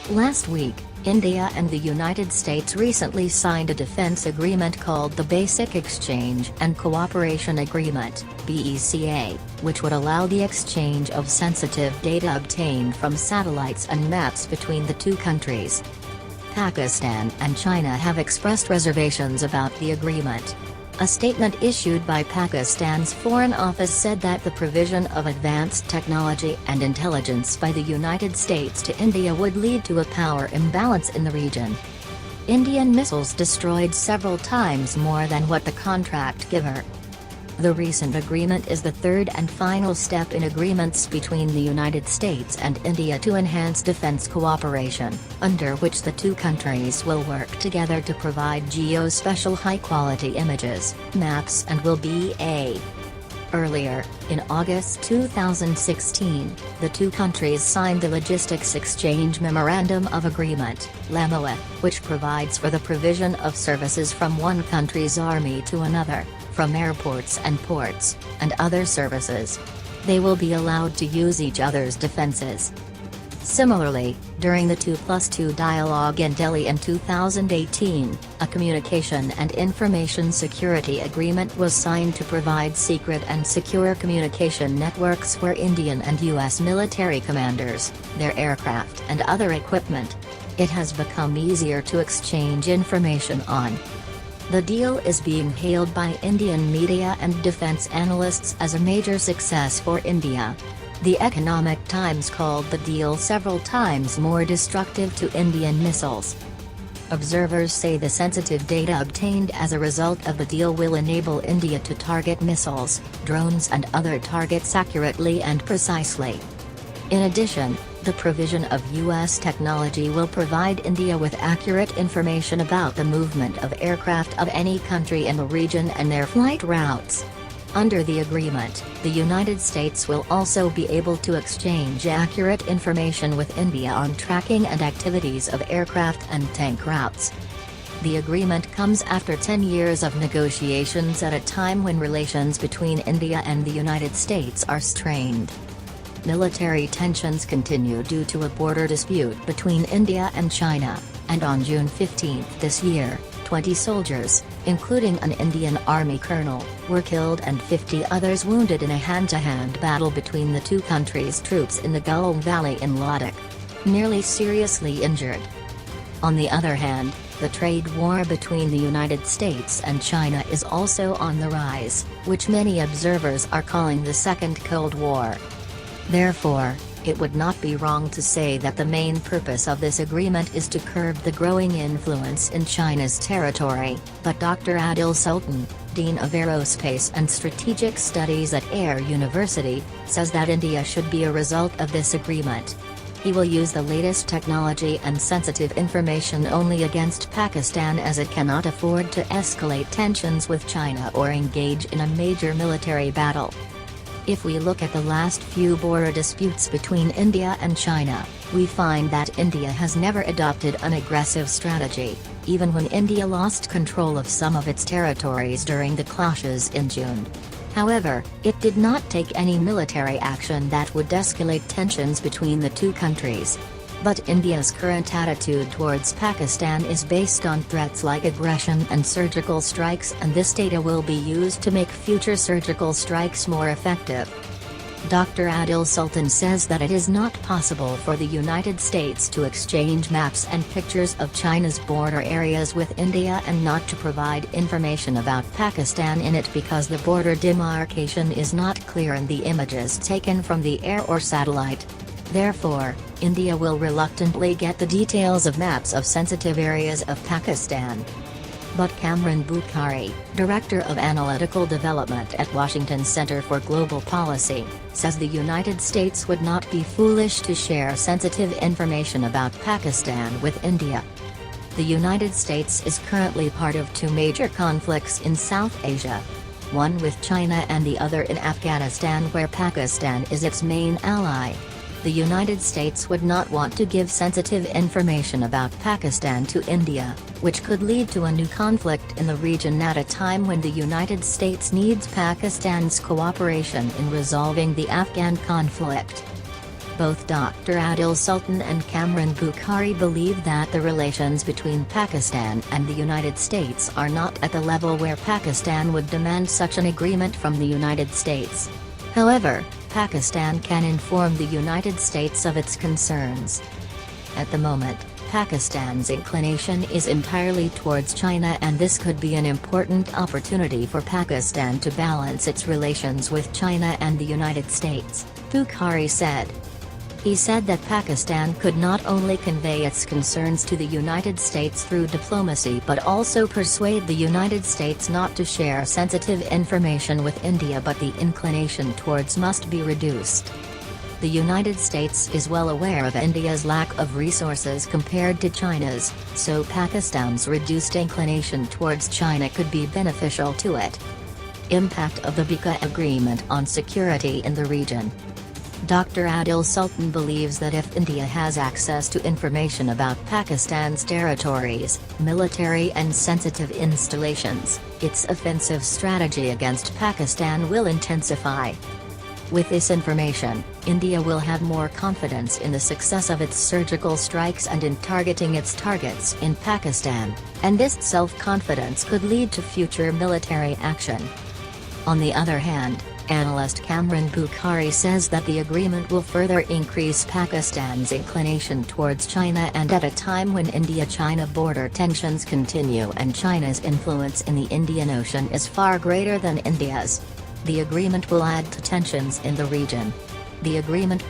Last week, India and the United States recently signed a defense agreement called the Basic Exchange and Cooperation Agreement, BECA, which would allow the exchange of sensitive data obtained from satellites and maps between the two countries. Pakistan and China have expressed reservations about the agreement. A statement issued by Pakistan's Foreign Office said that the provision of advanced technology and intelligence by the United States to India would lead to a power imbalance in the region. Indian missiles destroyed several times more than what the contract giver. The recent agreement is the third and final step in agreements between the United States and India to enhance defense cooperation, under which the two countries will work together to provide geospatial high-quality images, maps and will be a. Earlier, in August 2016, the two countries signed the Logistics Exchange Memorandum of Agreement, LEMOA, which provides for the provision of services from one country's army to another, from airports and ports, and other services. They will be allowed to use each other's defenses. Similarly, during the 2+2 dialogue in Delhi in 2018, a communication and information security agreement was signed to provide secret and secure communication networks for Indian and US military commanders, their aircraft and other equipment. It has become easier to exchange information on. The deal is being hailed by Indian media and defense analysts as a major success for India. The Economic Times called the deal several times more destructive to Indian missiles. Observers say the sensitive data obtained as a result of the deal will enable India to target missiles, drones and other targets accurately and precisely. In addition, the provision of U.S. technology will provide India with accurate information about the movement of aircraft of any country in the region and their flight routes. Under the agreement, the United States will also be able to exchange accurate information with India on tracking and activities of aircraft and tank routes. The agreement comes after 10 years of negotiations at a time when relations between India and the United States are strained. Military tensions continue due to a border dispute between India and China, and on June 15 this year, 20 soldiers, including an Indian Army colonel, were killed and 50 others wounded in a hand-to-hand battle between the two countries' troops in the Gulf Valley in Ladakh. Nearly seriously injured. On the other hand, the trade war between the United States and China is also on the rise, which many observers are calling the Second Cold War. Therefore, it would not be wrong to say that the main purpose of this agreement is to curb the growing influence in China's territory, but Dr. Adil Sultan, Dean of Aerospace and Strategic Studies at Air University, says that India should be a result of this agreement. He will use the latest technology and sensitive information only against Pakistan as it cannot afford to escalate tensions with China or engage in a major military battle. If we look at the last few border disputes between India and China, we find that India has never adopted an aggressive strategy, even when India lost control of some of its territories during the clashes in June. However, it did not take any military action that would escalate tensions between the two countries. But India's current attitude towards Pakistan is based on threats like aggression and surgical strikes, and this data will be used to make future surgical strikes more effective. Dr. Adil Sultan says that it is not possible for the United States to exchange maps and pictures of China's border areas with India and not to provide information about Pakistan in it because the border demarcation is not clear in the images taken from the air or satellite. Therefore, India will reluctantly get the details of maps of sensitive areas of Pakistan. But Kamran Bukhari, Director of Analytical Development at Washington Center for Global Policy, says the United States would not be foolish to share sensitive information about Pakistan with India. The United States is currently part of two major conflicts in South Asia. One with China and the other in Afghanistan, where Pakistan is its main ally. The United States would not want to give sensitive information about Pakistan to India, which could lead to a new conflict in the region at a time when the United States needs Pakistan's cooperation in resolving the Afghan conflict. Both Dr. Adil Sultan and Kamran Bukhari believe that the relations between Pakistan and the United States are not at the level where Pakistan would demand such an agreement from the United States. However, Pakistan can inform the United States of its concerns. At the moment, Pakistan's inclination is entirely towards China, and this could be an important opportunity for Pakistan to balance its relations with China and the United States, Bukhari said. He said that Pakistan could not only convey its concerns to the United States through diplomacy but also persuade the United States not to share sensitive information with India, but the inclination towards must be reduced. The United States is well aware of India's lack of resources compared to China's, so Pakistan's reduced inclination towards China could be beneficial to it. Impact of the BICA agreement on security in the region. Dr. Adil Sultan believes that if India has access to information about Pakistan's territories, military and sensitive installations, its offensive strategy against Pakistan will intensify. With this information, India will have more confidence in the success of its surgical strikes and in targeting its targets in Pakistan, and this self-confidence could lead to future military action. On the other hand, analyst Kamran Bukhari says that the agreement will further increase Pakistan's inclination towards China, and at a time when India-China border tensions continue and China's influence in the Indian Ocean is far greater than India's. The agreement will add to tensions in the region. The agreement